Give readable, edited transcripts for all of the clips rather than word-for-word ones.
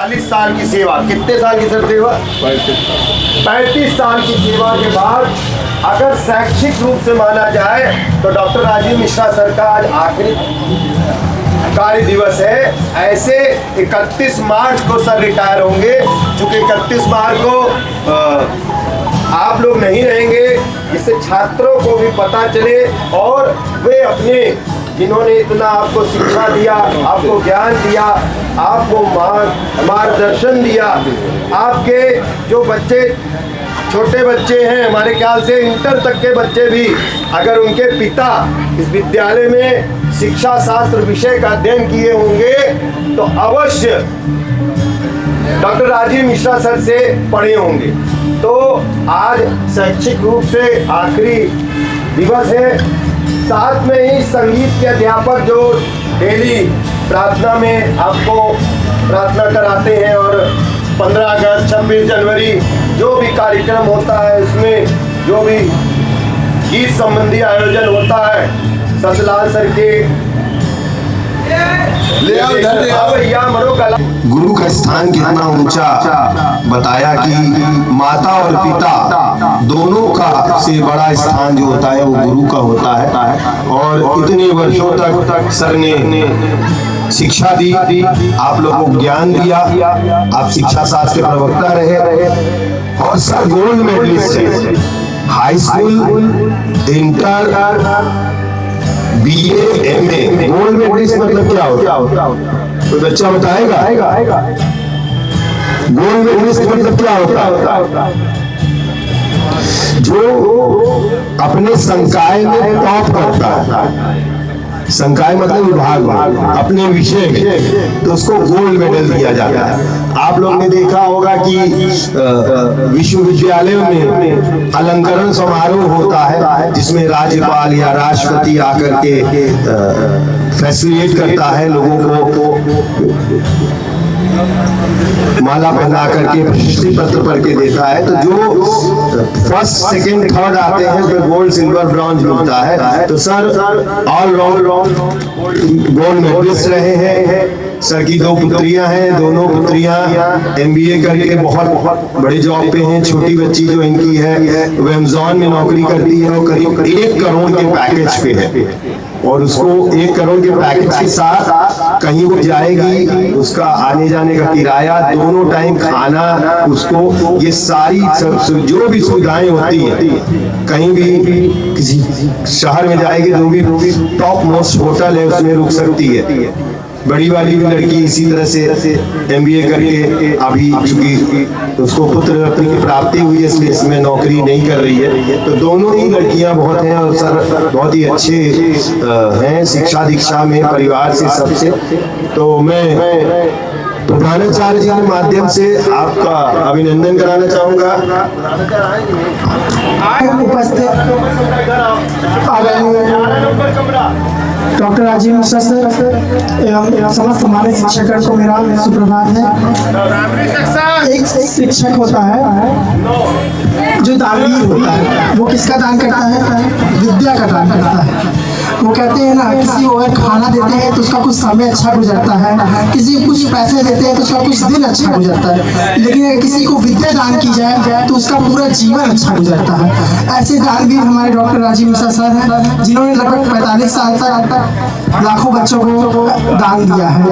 40 साल की सेवा, कितने साल की सर सेवा? 35 साल की सेवा के बाद अगर शैक्षिक रूप से माना जाए तो डॉक्टर राजीव मिश्रा सर का आज आखिरी कार्य दिवस है। ऐसे 31 मार्च को सर रिटायर होंगे। चूंकि 31 मार्च को आप लोग नहीं रहेंगे, इससे छात्रों को भी पता चले और वे अपने जिन्होंने इतना आपको शिक्षा दिया, आपको ज्ञान दिया, आपको मार्गदर्शन दिया, आपके जो बच्चे छोटे बच्चे हैं, हमारे ख्याल से इंटर तक के बच्चे भी अगर उनके पिता इस विद्यालय में शिक्षा शास्त्र विषय का अध्ययन किए होंगे तो अवश्य डॉक्टर राजीव मिश्रा सर से पढ़े होंगे। तो आज शैक्षिक रूप से आखिरी दिवस है। साथ में ही संगीत के अध्यापक जो डेली प्रार्थना में आपको प्रार्थना कराते हैं और 15 अगस्त 26 जनवरी जो भी कार्यक्रम होता है उसमें जो भी गीत संबंधी आयोजन होता है, सतलाल सर के गुरु का स्थान कितना ऊंचा बताया कि माता और पिता दोनों का से बड़ा स्थान जो होता है वो गुरु का होता है। और इतने वर्षों तक सर ने शिक्षा दी, आप लोगों को ज्ञान दिया, आप शिक्षा शास्त्र के प्रवक्ता रहे और सर गोल्ड मेडलिस्ट है। High school, inter, BA, MA, gold medallist मतलब क्या होता है? कोई बच्चा बताएगा? गोल्ड मेडलिस्ट मतलब क्या होता है? जो अपने संकाय में टॉप करता है, संकाय मतलब विभाग में अपने विषय में, तो उसको गोल्ड मेडल दिया जाता है। आप लोग ने देखा होगा कि विश्वविद्यालयों में अलंकरण समारोह होता है जिसमें राज्यपाल या राष्ट्रपति आकर के फैसिलिटेट करता है, लोगों को माला पहना करके प्रशस्ति पत्र पढ़ के देता है। तो जो फर्स्ट, सेकंड, थर्ड आते हैं उसमें गोल्ड, सिल्वर, ब्रॉन्ज मिलता है। तो sir all round gold medallist रहे हैं। सर की 2 पुत्रियां हैं, दोनों पुत्रियां MBA करके बहुत बड़े जॉब पे हैं। छोटी बच्ची जो इनकी है वो अमेज़न में नौकरी करती है और करीब 1 करोड़ के पैकेज पे है और उसको 1 करोड़ के पैकेज के साथ कहीं वो जाएगी, उसका आने जाने का किराया, दोनों टाइम खाना, उसको ये सारी जो भी सुविधाएं होती हैं, कहीं भी किसी शहर में जाएगी जो भी टॉप मोस्ट होटल है उसमें रुक सकती है। बड़ी वाली भी लड़की इसी तरह से MBA करके अभी चूंकि उसको पुत्र रत्न की प्राप्ति हुई है इसलिए इसमें नौकरी नहीं कर रही है। तो दोनों ही लड़कियां बहुत हैं और सर बहुत ही अच्छे हैं शिक्षा दीक्षा में, परिवार से, सबसे। तो मैं प्रधानाचार्य जी के माध्यम से आपका अभिनंदन कराना चाहूंगा। उपस्थित डॉक्टर राजीव मिश्रा सर एवं समस्त हमारे शिक्षकों को मेरा सुप्रभात है। एक शिक्षक होता है जो दानवीर होता है। वो किसका दान करता है? विद्या का दान करता है। वो कहते हैं ना, किसी को अगर खाना देते हैं तो उसका कुछ समय अच्छा गुजरता है, किसी को कुछ पैसे देते हैं तो उसका कुछ दिन अच्छा गुजरता है, लेकिन अगर किसी को विद्या दान की जाए तो उसका पूरा जीवन अच्छा गुजरता है। ऐसे दानवीर हमारे डॉक्टर राजीव मिश्रा सर हैं जिन्होंने लगभग 45 साल तक लाखों बच्चों को दान दिया है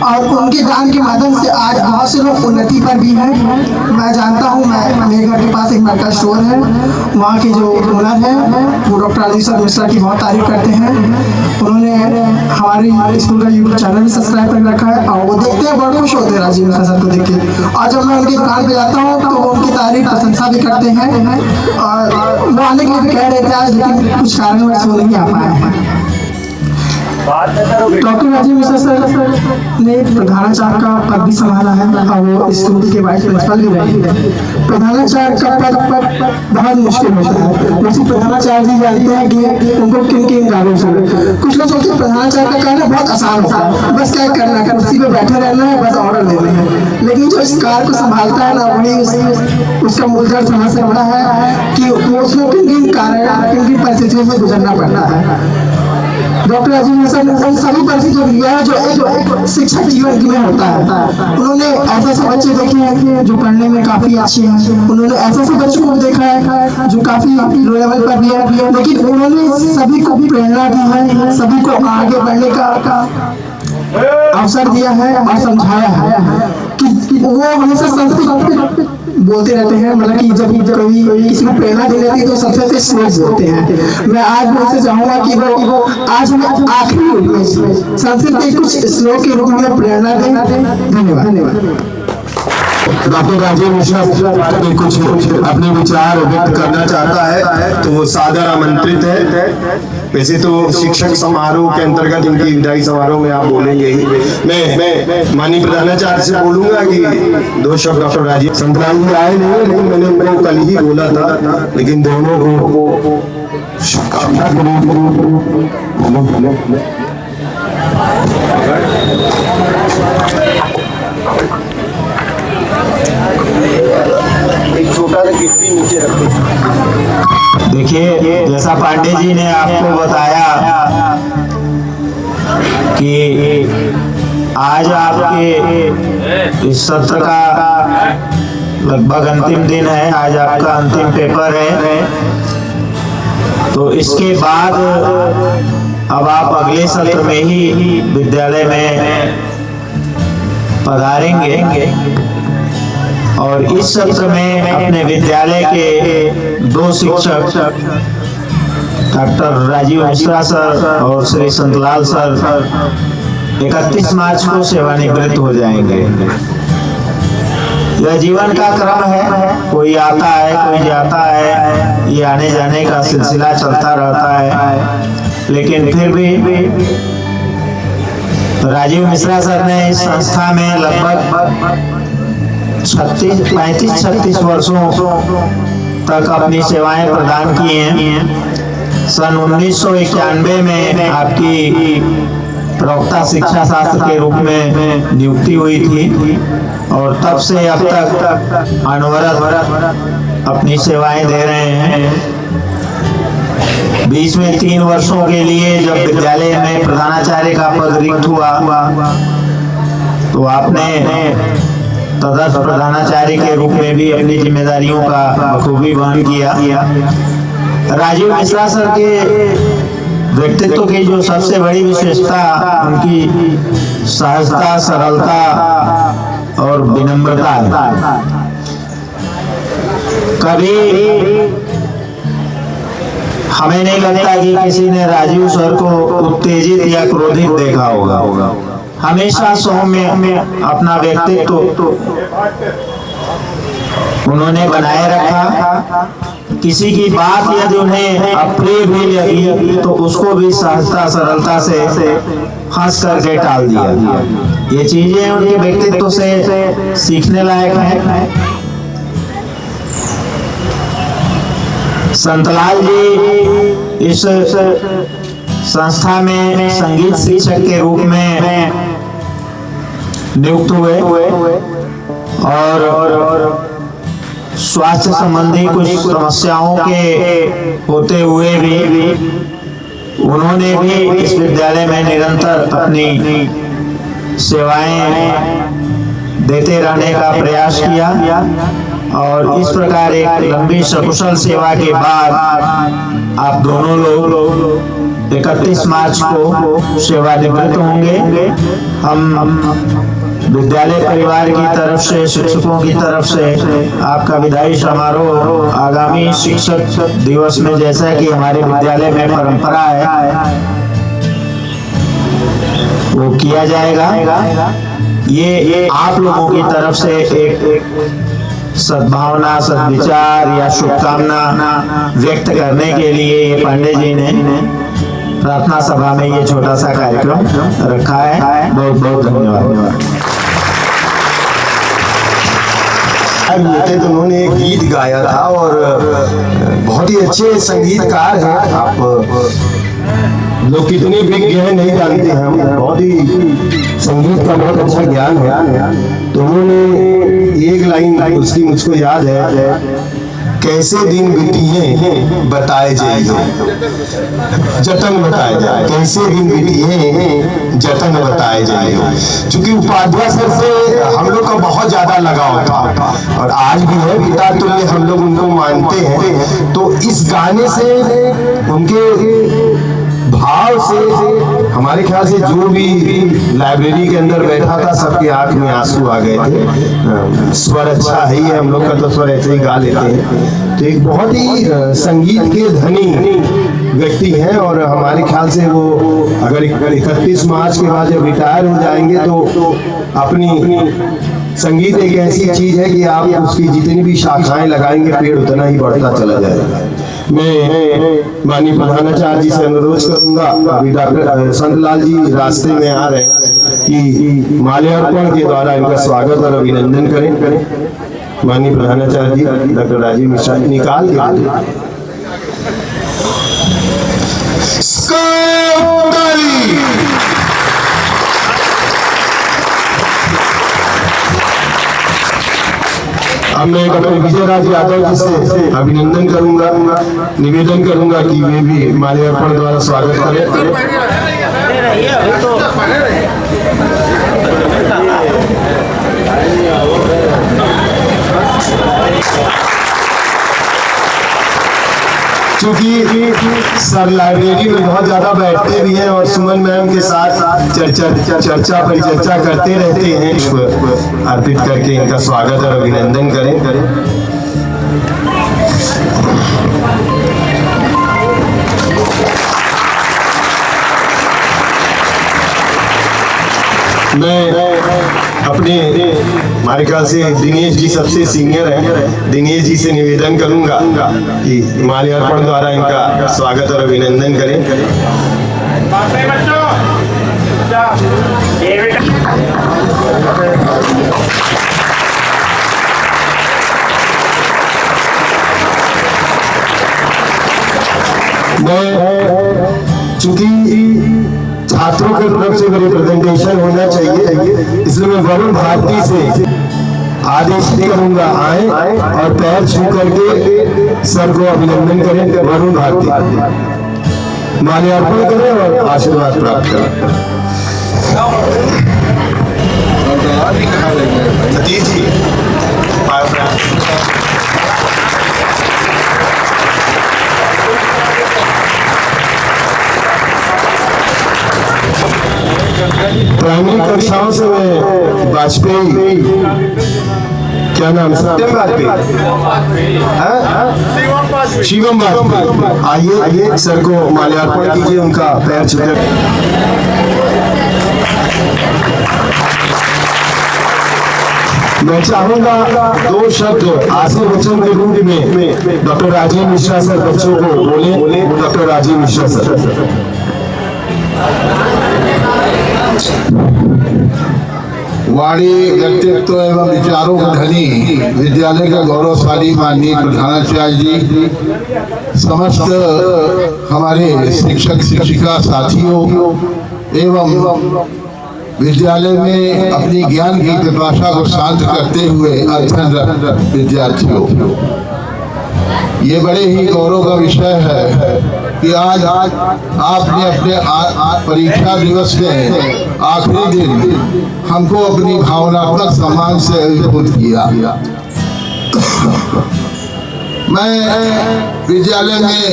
और उनके दान के माध्यम से आज बहुत से लोग उन्नति पर भी हैं। मैं जानता हूँ, मेरे घर के पास एक मेडिकल स्टोर है, वहाँ के जो ओनर है वो डॉक्टर राजीव मिश्रा की बहुत तारीफ करते हैं। उन्होंने हमारे स्कूल का यूट्यूब चैनल भी सब्सक्राइब कर रखा है और वो देखते हैं, बहुत खुश होते हैं राजीव मिश्रा सर को देख के। और जब मैं उनकी दुकान पे जाता हूँ तो वो उनकी तारीफ प्रशंसा भी करते हैं और वो आने के लिए भी कह रहे थे आज, लेकिन कुछ कारणवश वो नहीं आ पाए हैं। डॉक्टर राजीव मिश्रा सर ने प्रधानाचार्य का पद भी संभाला है और वो स्कूल के वाइस प्रिंसिपल भी रहे। प्रधानाचार्य का पद बहुत मुश्किल होता है। वैसे प्रधानाचार्य जी जानते हैं कि उनको किन किन कार्यों से, कुछ लोग सोचते हैं प्रधानाचार्य का कार्य बहुत आसान होता है, बस क्या करना है, कुर्सी पे बैठे रहना है, बस ऑर्डर देने हैं। लेकिन जो इस कार्य को संभालता है ना, वही उसका मूलधन समझ से बड़ा है कि उसको किन किन कार्य, किन किन परिस्थितियों से गुजरना पड़ता है। डॉक्टर राजीव मिश्रा ने उन सभी परिस्थितियों को लिया है जो एक शिक्षक जीवन में होता है। उन्होंने ऐसा बच्चे देखे हैं जो पढ़ने में काफी अच्छे हैं, उन्होंने ऐसे ऐसे बच्चों को देखा है जो काफी लो लेवल पर भी है, लेकिन उन्होंने सभी को प्रेरणा दी है, सभी को आगे बढ़ने का अवसर दिया है और समझाया है कि वो हमेशा संस्कृत बोलते रहते हैं। मतलब कि जब कभी किसी को प्रेरणा देनी रहती है तो सबसे पहले श्लोक बोलते हैं। मैं आज उनसे चाहूंगा कि वो आज हमें आखिरी रूप में संस्कृत के कुछ श्लोक के रूप में प्रेरणा दें। धन्यवाद। डॉक्टर राजीव मिश्रा भी कुछ अपने विचार व्यक्त करना चाहता है तो वो सादर आमंत्रित है। वैसे तो शिक्षक समारोह के अंतर्गत इनकी विदाई समारोह में आप बोलेंगे ही। मैं माननीय प्रधानाचार्य से बोलूंगा कि 2 शब्द डॉक्टर राजीव संतराम जी आए नहीं, लेकिन मैंने उनको कल ही बोला था, लेकिन दोनों को एक छोटा सा गिफ्टी नीचे रखो। देखिए, जैसा पांडे जी ने आपको बताया कि आज आपके इस सत्र का लगभग अंतिम दिन है, आज आपका अंतिम पेपर है, तो इसके बाद अब आप अगले सत्र में ही विद्यालय में पधारेंगे और इस सत्र में अपने विद्यालय के 2 शिक्षक डॉक्टर राजीव मिश्रा सर और श्री संतलाल सर 31 मार्च को सेवानिवृत्त हो जाएंगे। यह जीवन का क्रम है, कोई आता है कोई जाता है, ये आने जाने का सिलसिला चलता रहता है, लेकिन फिर भी राजीव मिश्रा सर ने इस संस्था में लगभग 35-36 वर्षों तक अपनी सेवाएं प्रदान की हैं। सन 1991 में आपकी प्रवक्ता शिक्षा शास्त्र के रूप में नियुक्ति हुई थी और तब से अब तक अनवरत अपनी सेवाएं दे रहे हैं। बीच में 3 वर्षों के लिए जब विद्यालय में प्रधानाचार्य का पद रिक्त हुआ तो आपने तदर्थ प्रधानाचार्य के रूप में भी अपनी जिम्मेदारियों का बखूबी वहन किया। राजीव मिश्रा सर के व्यक्तित्व की जो सबसे बड़ी विशेषता उनकी सहजता, सरलता और विनम्रता है। कभी हमें नहीं लगता कि किसी ने राजीव सर को उत्तेजित या क्रोधित देखा होगा। हमेशा सौम्य अपना व्यक्तित्व उन्होंने बनाए रखा। किसी की बात यदि उन्हें अप्रिय भी लगी तो उसको भी सहजता, सरलता से हंस करके टाल दिया। ये चीजें उनके व्यक्तित्व से सीखने लायक हैं। संतलाल जी इस संस्था में संगीत शिक्षक के रूप में नियुक्त हुए और स्वास्थ्य संबंधी कुछ समस्याओं के होते हुए भी उन्होंने भी इस विद्यालय में निरंतर अपनी सेवाएं देते रहने का प्रयास किया और इस प्रकार एक लंबी सकुशल सेवा के बाद आप दोनों लोग 31 मार्च को सेवानिवृत्त होंगे। हम विद्यालय परिवार की तरफ से, शिक्षकों की तरफ से आपका विदाई समारोह आगामी शिक्षक दिवस में, जैसा कि हमारे विद्यालय में परंपरा है, वो किया जाएगा। ये आप लोगों की तरफ से एक सद्भावना, सद्विचार या शुभकामना व्यक्त करने के लिए ये पांडे जी ने प्रार्थना सभा में ये छोटा सा कार्यक्रम रखा है। बहुत बहुत धन्यवाद। तो उन्होंने एक गीत गाया था और बहुत ही अच्छे संगीतकार हैं आप लोग। कितने विज्ञ हैं नहीं जानते हैं हम, बहुत ही संगीत का बहुत अच्छा ज्ञान है। तो उन्होंने एक लाइन उसकी मुझको याद है कैसे दिन बीतिए बताए जाइए, जतन बताए जाए, कैसे दिन बीतिए जतन बताए जाइए। चूंकि उपाध्याय सर से हम लोग का बहुत ज्यादा लगाव था और आज भी है, पिता तुल्य हम लोग उनको मानते हैं। तो इस गाने से, उनके भाव से, हमारे ख्याल से जो भी लाइब्रेरी के अंदर बैठा था सबके आंख में आंसू आ गए थे। स्वर अच्छा है ही है, हम लोग का तो स्वर ऐसे ही गा लेते हैं। तो एक बहुत ही संगीत के धनी व्यक्ति हैं और हमारे ख्याल से वो अगर 31 मार्च के बाद जब रिटायर हो जाएंगे तो अपनी संगीत एक ऐसी चीज है कि आप उसकी जितनी भी शाखाएं लगाएंगे पेड़ उतना ही बढ़ता चला जाएगा। मैं माननीय प्रधानाचार्य जी से अनुरोध करूंगा, अभी डॉक्टर संतलाल जी रास्ते में आ रहे हैं, कि माल्यार्पण के द्वारा इनका स्वागत और अभिनंदन करें। माननीय प्रधानाचार्य जी डॉक्टर राजीव मिश्रा निकाल के अब मैं डॉक्टर विजय राज यादव जी से अभिनंदन करूंगा, निवेदन करूंगा कि वे भी माल्यार्पण द्वारा स्वागत करें। क्योंकि सर लाइब्रेरी में बहुत ज्यादा बैठते भी हैं और सुमन मैम के साथ चर्चा परिचर्चा करते रहते हैं। अर्पित करके इनका स्वागत और अभिनंदन करें। मैं अपने, हमारे ख्याल से दिनेश जी सबसे सीनियर हैं, दिनेश जी से निवेदन करूंगा कि माल्यार्पण द्वारा इनका स्वागत और अभिनंदन करें। मैं चूंकि छात्रों की तरफ से रिप्रेजेंटेशन होना चाहिए, इसलिए मैं वरुण भारती से आदेश करूंगा आए और पैर छू करके सर को अभिनंदन करें। वरुण भारती माल्यार्पण करें और आशीर्वाद प्राप्त करें। सतीश जी प्राइमरी कक्षाओं से मैं वाजपेयी, क्या नाम, सत्यम वाजपेयी, शिवम वाजपेयी, आइए सर को माल्यार्पण कीजिए, उनका पैर छूकर। मैं चाहूंगा 2 शब्द आशीर्वचन के रूप में डॉक्टर राजीव मिश्रा सर बच्चों को बोले। Doctor Rajeev Mishra sir. वाणी, व्यक्तित्व एवं विचारों का धनी विद्यालय के गौरवशाली माननीय प्रधानाचार्य जी, समस्त हमारे शिक्षक शिक्षिका साथियों एवं विद्यालय में अपनी ज्ञान की पिपासा को शांत करते हुए अध्ययनरत विद्यार्थियों, ये बड़े ही गौरव का विषय है कि आज आपने अपने परीक्षा दिवस में आखिरी दिन हमको अपनी भावनात्मक सम्मान से अभिभूत किया। मैं विद्यालय में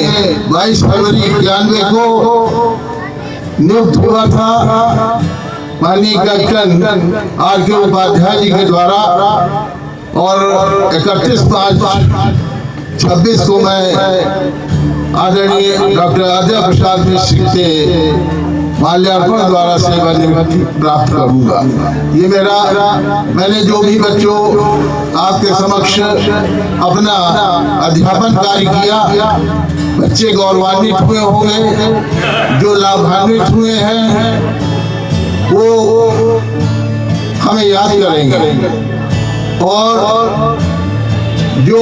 22 फरवरी 91 को नियुक्त हुआ था माननीय कैप्टन R.K. उपाध्याय जी के द्वारा, और 31 मार्च 26 को मैं आदरणीय डॉक्टर अजय प्रसाद मिश्र से माल्यार्पण द्वारा सेवानिवृत्ति प्राप्त करूंगा। ये मैंने जो भी बच्चों आपके समक्ष अपना अध्यापन कार्य किया, बच्चे गौरवान्वित हुए होंगे, जो लाभान्वित हुए हैं वो हमें याद करेंगे, और जो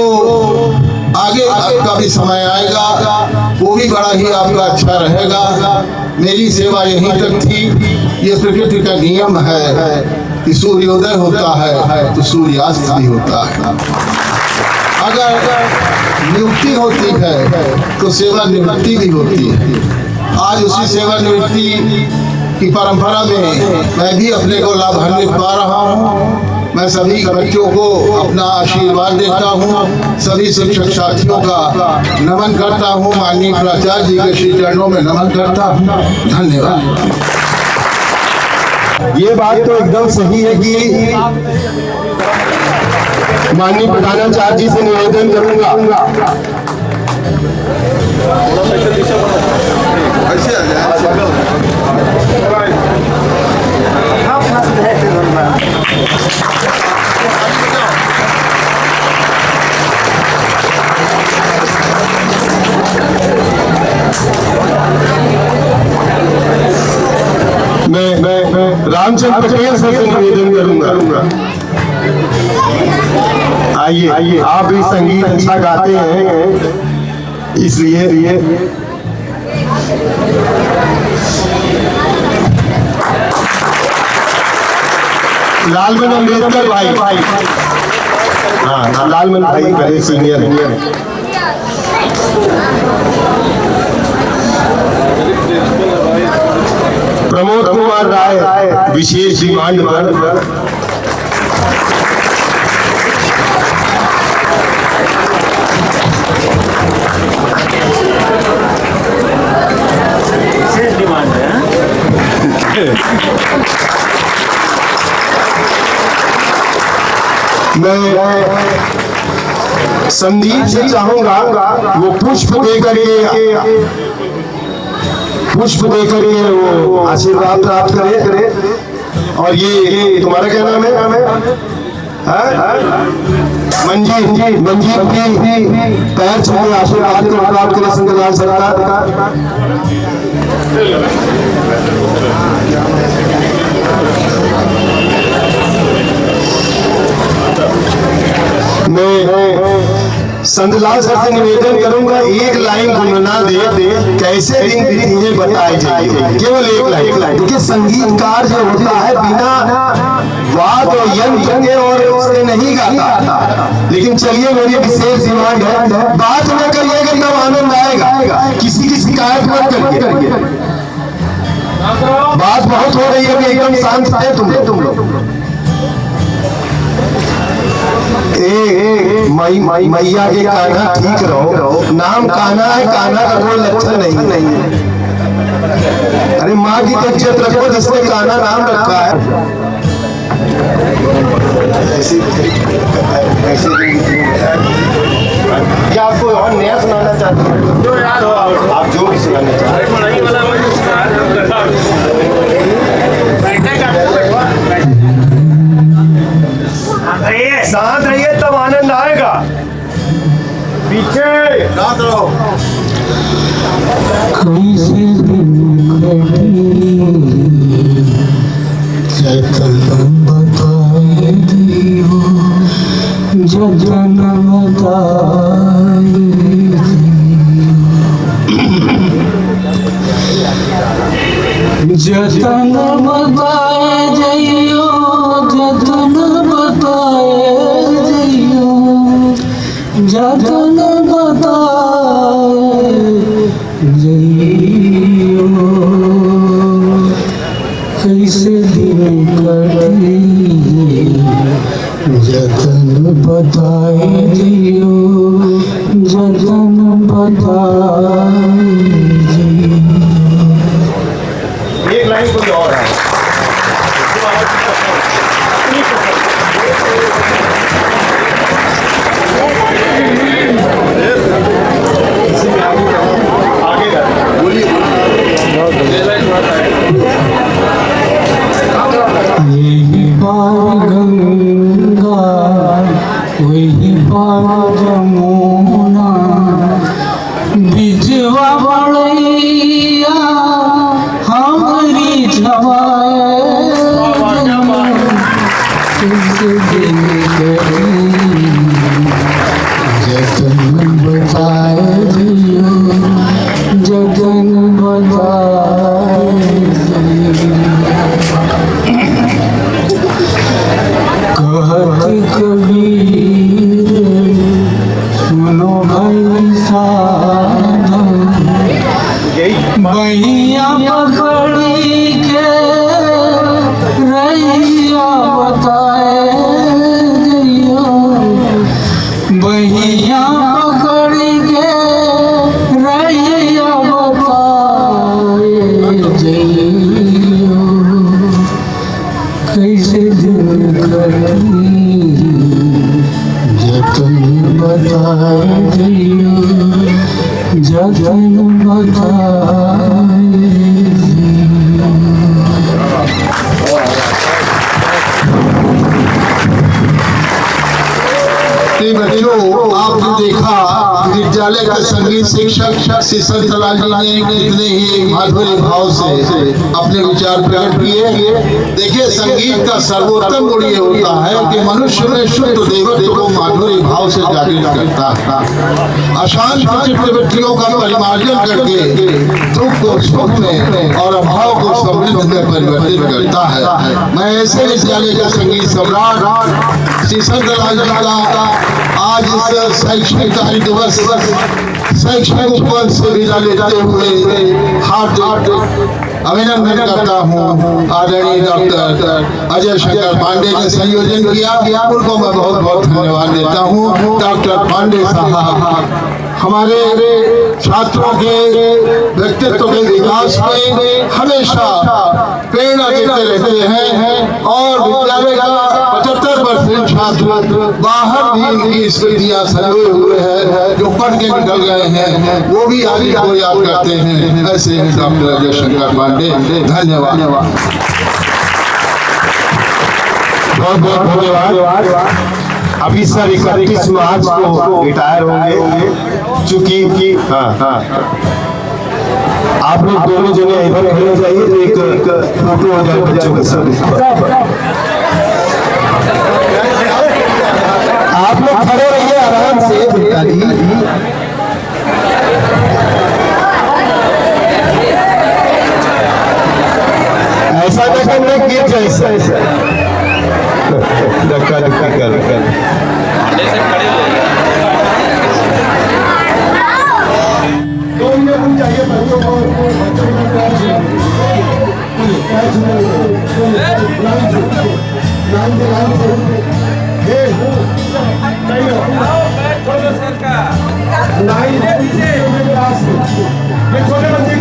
आगे आपका भी समय आएगा वो भी बड़ा ही आपका अच्छा रहेगा। मेरी सेवा यहीं तक थी। ये प्रकृति का नियम है कि सूर्योदय होता है तो सूर्यास्त भी होता है। अगर नियुक्ति होती है तो सेवानिवृत्ति भी होती है। आज उसी सेवानिवृत्ति की परंपरा में मैं भी अपने को लाभान्वित पा रहा हूँ। मैं सभी बच्चों को अपना आशीर्वाद देता हूँ, सभी शिक्षक साथियों का नमन करता हूँ, माननीय प्राचार्य जी के श्री चरणों में नमन करता हूँ। धन्यवाद। ये बात तो एकदम सही है कि माननीय प्रधानाचार्य जी से निवेदन करूंगा मैं रामचंद्र पटेल सर से निवेदन करूंगा। आइए, आप भी संगीत अच्छा गाते हैं, इसलिए लालमन अम्बेडकर भाई, हाँ लालमन भाई बड़े सीनियर हैं। प्रमोद कुमार राय विशेष डिमांड पर, मैं संदीप से चाहूंगा वो पुष्प देकर के वो आशीर्वाद प्राप्त करे। और ये तुम्हारा क्या नाम है? मंजीत की पैर छू के आशीर्वाद को प्राप्त करे संगलाल सरकार। मैं संतलाल सर से निवेदन करूंगा, एक लाइन गुनगुना दे, कैसे दिन बीती है बताई जाइए, केवल एक लाइन। देखिए संगीतकार जो होता है बिना वाद और यंत्र के और उससे नहीं गाता। लेकिन चलिए मेरी विशेष डिमांड है, बात न करिएगा तब आनंद आएगा, किसी की शिकायत मत करिए। बात बहुत हो रही है, एकदम शांत है तुम लोग। मैया के कान्हा ठीक रहो, नाम कान्हा है, कान्हा का कोई लक्षण नहीं है। अरे माँ की इज्जत रखो जिसने कान्हा नाम रखा है। क्या आपको और नया सुनाना चाहते हैं? जो याद हो आप जो भी सुनाना चाहते हैं। शांत रहिए तब आनंद आएगा। पीछे रात रहो। जतन बताए जइयो, जतन बताए जइयो, जतन बताए जइयो, कैसे दिन कटे जतन बताए जइयो, जतन बताए जइयो। एक लाइन कोई और है। यही पार गंगा वही पार जमुना, बिजवा बड़ैया हमारी छवाए जतन बताए दियो, जतन बताए कहत कबीर बच्चों, आपने देखा विद्यालय का संगीत शिक्षक श्री संतलाल जी ने कितने ही माधुर्य भाव से अपने विचार प्रकट किए। देखिए, संगीत का सर्वोत्तम गुण ये होता है कि मनुष्य में शुद्ध देवत्व को माधुर्य भाव से जागृत करता है, अशांत प्रवृत्तियों का परिमार्जन करके दुख को सुख में और अभाव को समृद्धि में परिवर्तित करता है। मैं ऐसे विद्यालय का संगीत सम्राट श्री संतलाल जी का आज इस शैक्षणिक कार्य दिवस शैक्षणिक उपवन से विदा लेते हुए हार्दिक अभिनंदन करता हूँ। आदरणीय डॉक्टर अजय शंकर पांडे ने संयोजन किया, उनको मैं बहुत बहुत धन्यवाद देता हूँ। डॉक्टर पांडे साहब हमारे छात्रों के व्यक्तित्व के विकास में हमेशा प्रेरणा देते रहते हैं और विद्यालय का 75% छात्र बाहर भी इनकी स्मृतियां संजोए हुए हैं, जो पढ़ के निकल गए हैं वो भी आगे को याद करते हैं। ऐसे हैं डॉक्टर अजय शंकर पांडे। धन्यवाद। बहुत बहुत धन्यवाद। अभी सर 31 मार्च को रिटायर होंगे, चूंकि आप लोग दोनों जने इधर खड़े हो जाइए तो एक फोटो हो जाए बच्चों के साथ। आप लोग खड़े रहिए आराम से बेटा जी। ऐसा देखा मैं गिर जाए, धक्का धक्का कर छोटे बच्चे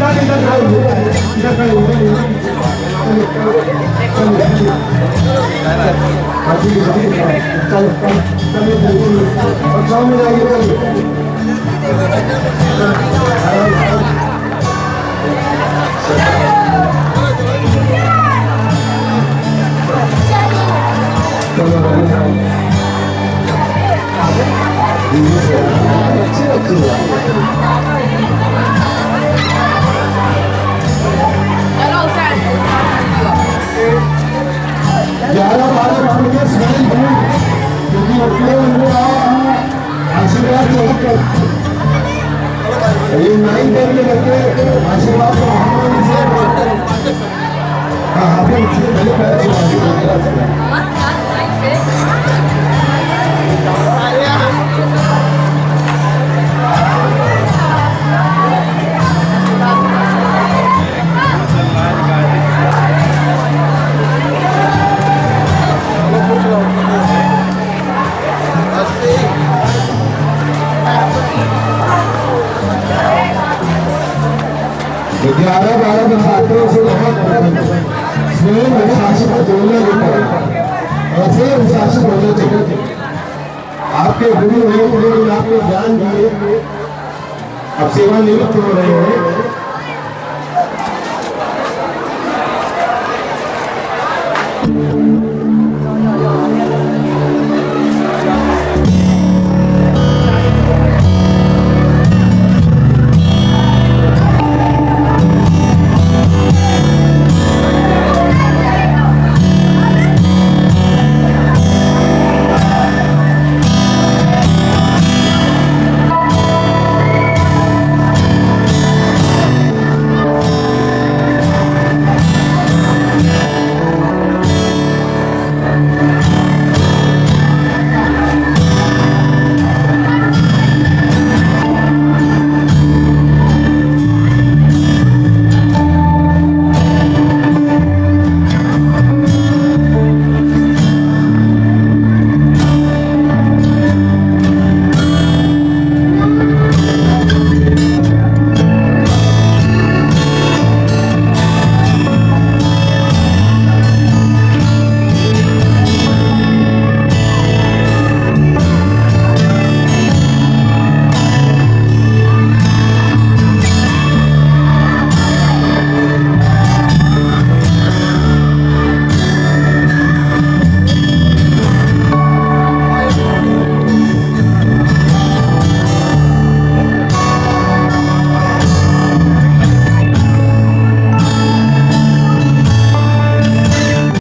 आपके गुरु हैं, आपको ज्ञान दिए, अब सेवानिवृत्त हो रहे हैं।